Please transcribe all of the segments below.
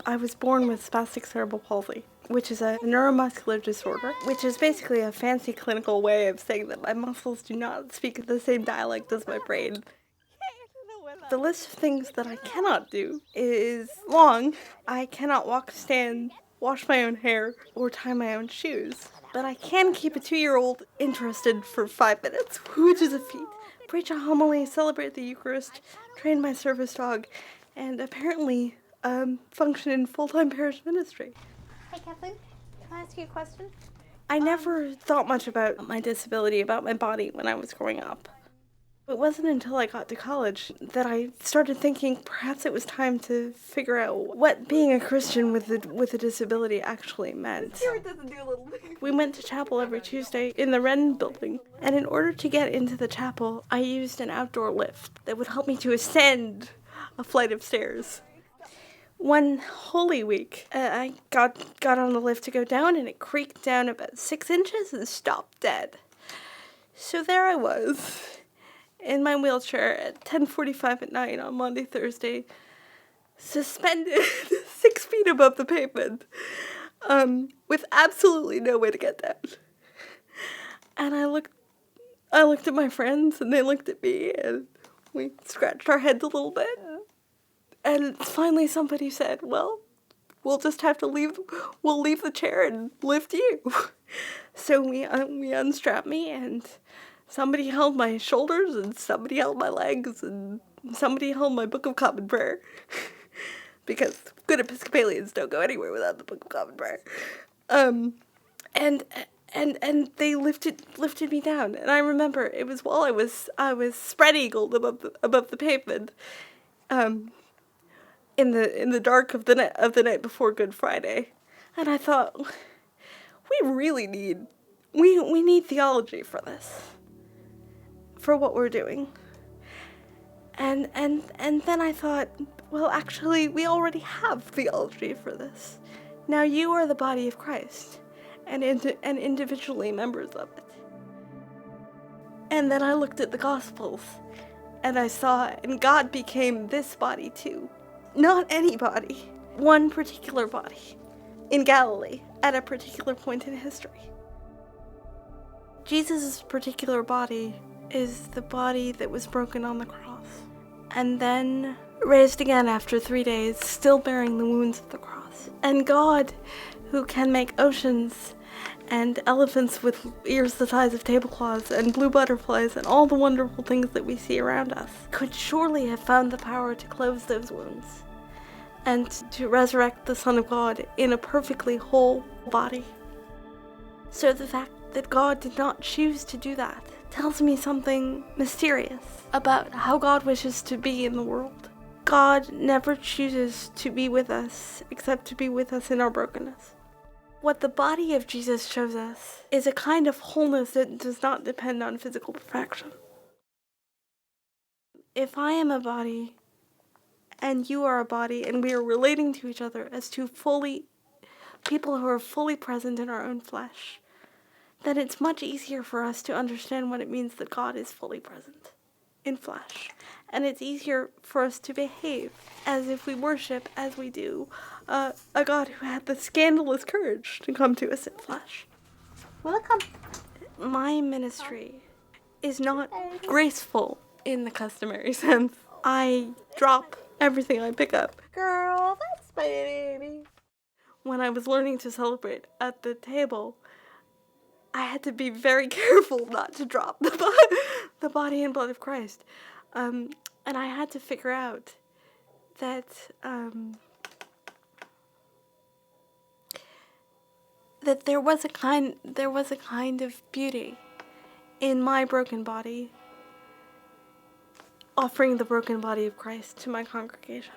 I was born with spastic cerebral palsy, which is a neuromuscular disorder, which is basically a fancy clinical way of saying that my muscles do not speak the same dialect as my brain. The list of things that I cannot do is long. I cannot walk, stand, wash my own hair, or tie my own shoes. But I can keep a 2-year-old interested for 5 minutes, which is a feat. Preach a homily, celebrate the Eucharist, train my service dog, and apparently function in full-time parish ministry. Hey Kathleen, can I ask you a question? I never thought much about my disability, about my body when I was growing up. It wasn't until I got to college that I started thinking perhaps it was time to figure out what being a Christian with a disability actually meant. We went to chapel every Tuesday in the Wren building, and in order to get into the chapel, I used an outdoor lift that would help me to ascend a flight of stairs. One Holy Week, I got on the lift to go down, and it creaked down about 6 inches and stopped dead. So there I was, in my wheelchair at 10:45 at night on Monday, Thursday, suspended 6 feet above the pavement, with absolutely no way to get down. And I looked at my friends, and they looked at me, and we scratched our heads a little bit. And finally somebody said, well, we'll just have to leave the chair and lift you. So we unstrapped me, and somebody held my shoulders, and somebody held my legs, and somebody held my Book of Common Prayer. Because good Episcopalians don't go anywhere without the Book of Common Prayer. And they lifted me down. And I remember it was while I was spread-eagled above the pavement. In the dark of the night before Good Friday, and I thought, we need theology for this, for what we're doing, and then I thought, well, actually, we already have theology for this. Now you are the body of Christ, and individually members of it. And then I looked at the Gospels, and I saw, and God became this body too. Not any body, one particular body, in Galilee, at a particular point in history. Jesus' particular body is the body that was broken on the cross, and then raised again after 3 days, still bearing the wounds of the cross. And God, who can make oceans, and elephants with ears the size of tablecloths, and blue butterflies, and all the wonderful things that we see around us, could surely have found the power to close those wounds, and to resurrect the Son of God in a perfectly whole body. So the fact that God did not choose to do that tells me something mysterious about how God wishes to be in the world. God never chooses to be with us except to be with us in our brokenness. What the body of Jesus shows us is a kind of wholeness that does not depend on physical perfection. If I am a body, and you are a body, and we are relating to each other as two people who are fully present in our own flesh, then it's much easier for us to understand what it means that God is fully present in flesh. And it's easier for us to behave as if we worship, as we do, a God who had the scandalous courage to come to us in flesh. Welcome. My ministry is not graceful in the customary sense. I drop everything I pick up. Girl, that's my baby. When I was learning to celebrate at the table, I had to be very careful not to drop the body and blood of Christ. And I had to figure out that that there was a kind of beauty in my broken body, offering the broken body of Christ to my congregation.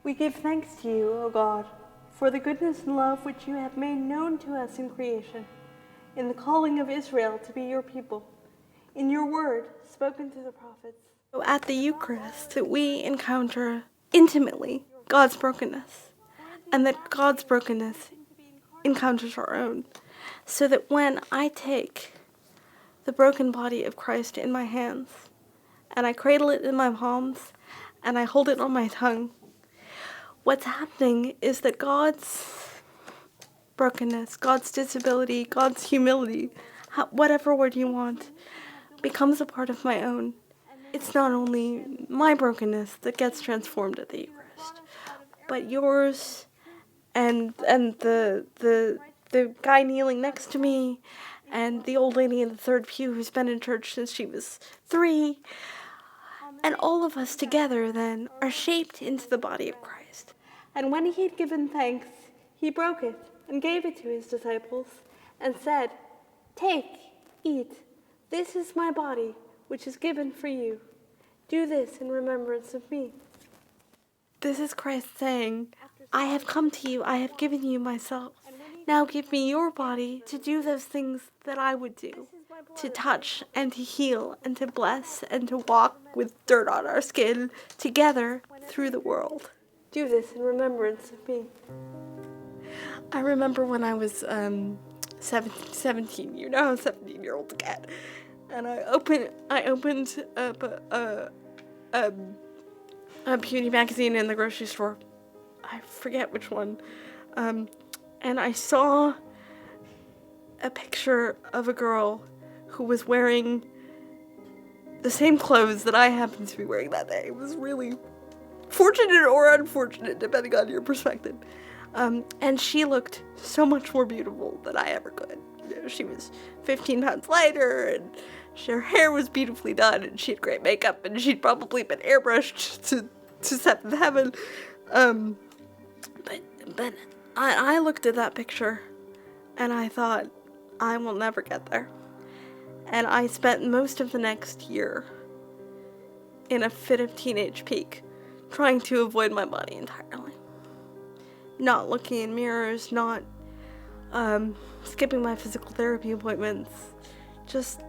We give thanks to you, O God, for the goodness and love which you have made known to us in creation, in the calling of Israel to be your people, in your word spoken to the prophets. So at the Eucharist, that we encounter intimately God's brokenness, and that God's brokenness encounters our own, so that when I take the broken body of Christ in my hands, and I cradle it in my palms, and I hold it on my tongue, What's happening is that God's brokenness, God's disability, God's humility, whatever word you want, becomes a part of my own. It's not only my brokenness that gets transformed at the Eucharist, but yours and the guy kneeling next to me, and the old lady in the third pew who's been in church since she was 3, and all of us together then are shaped into the body of Christ. And when he had given thanks, he broke it and gave it to his disciples and said, "Take, eat, this is my body, which is given for you. Do this in remembrance of me." This is Christ saying, I have come to you, I have given you myself. Now give me your body to do those things that I would do, to touch and to heal and to bless and to walk with dirt on our skin together through the world. Do this in remembrance of me. I remember when I was 17, you know how 17-year-olds get, and I opened up a beauty magazine in the grocery store. I forget which one. And I saw a picture of a girl who was wearing the same clothes that I happened to be wearing that day. It was really fortunate or unfortunate, depending on your perspective. And she looked so much more beautiful than I ever could. You know, she was 15 pounds lighter, and her hair was beautifully done, and she had great makeup, and she'd probably been airbrushed to seventh heaven. But I looked at that picture, and I thought, I will never get there. And I spent most of the next year in a fit of teenage peak, trying to avoid my body entirely. Not looking in mirrors, not skipping my physical therapy appointments. Just,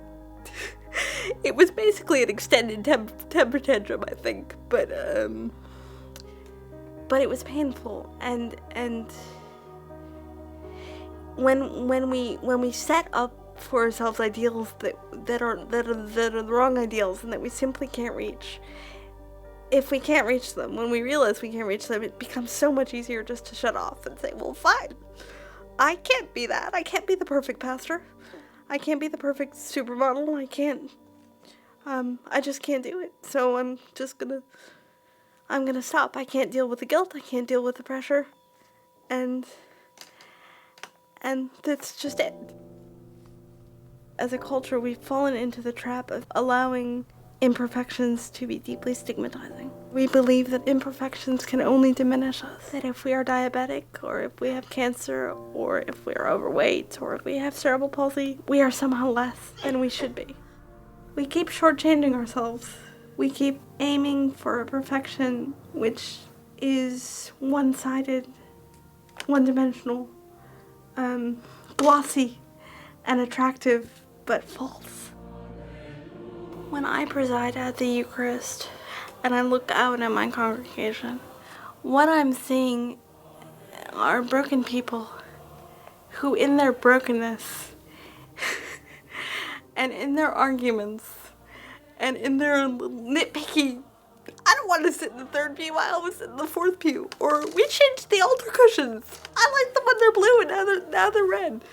it was basically an extended temper tantrum, I think. But it was painful, and when we set up for ourselves ideals that are the wrong ideals and that we simply can't reach, if we can't reach them, when we realize we can't reach them, it becomes so much easier just to shut off and say, well, fine, I can't be that. I can't be the perfect pastor. I can't be the perfect supermodel. I just can't do it. So I'm gonna stop. I can't deal with the guilt. I can't deal with the pressure. And that's just it. As a culture, we've fallen into the trap of allowing imperfections to be deeply stigmatizing. We believe that imperfections can only diminish us. That if we are diabetic, or if we have cancer, or if we are overweight, or if we have cerebral palsy, we are somehow less than we should be. We keep shortchanging ourselves. We keep aiming for a perfection which is one-sided, one-dimensional, glossy, and attractive, but false. When I preside at the Eucharist and I look out at my congregation, what I'm seeing are broken people who, in their brokenness and in their arguments and in their nitpicky, I don't want to sit in the third pew, I always sit in the fourth pew, or we changed the altar cushions, I like them when they're blue and now they're red.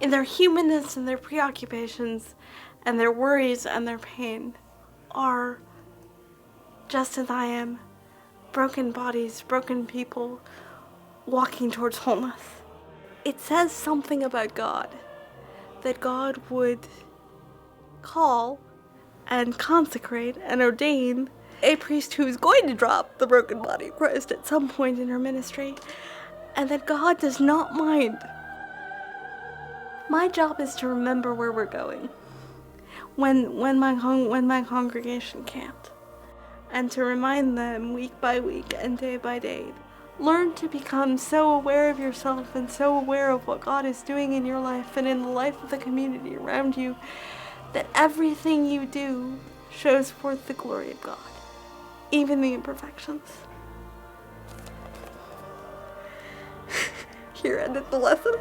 In their humanness and their preoccupations and their worries and their pain are, just as I am, broken bodies, broken people walking towards wholeness. It says something about God, that God would call and consecrate and ordain a priest who is going to drop the broken body of Christ at some point in her ministry, and that God does not mind. My job is to remember where we're going when my congregation can't, and to remind them week by week and day by day. Learn to become so aware of yourself and so aware of what God is doing in your life and in the life of the community around you, that everything you do shows forth the glory of God, even the imperfections. Here ended the lesson.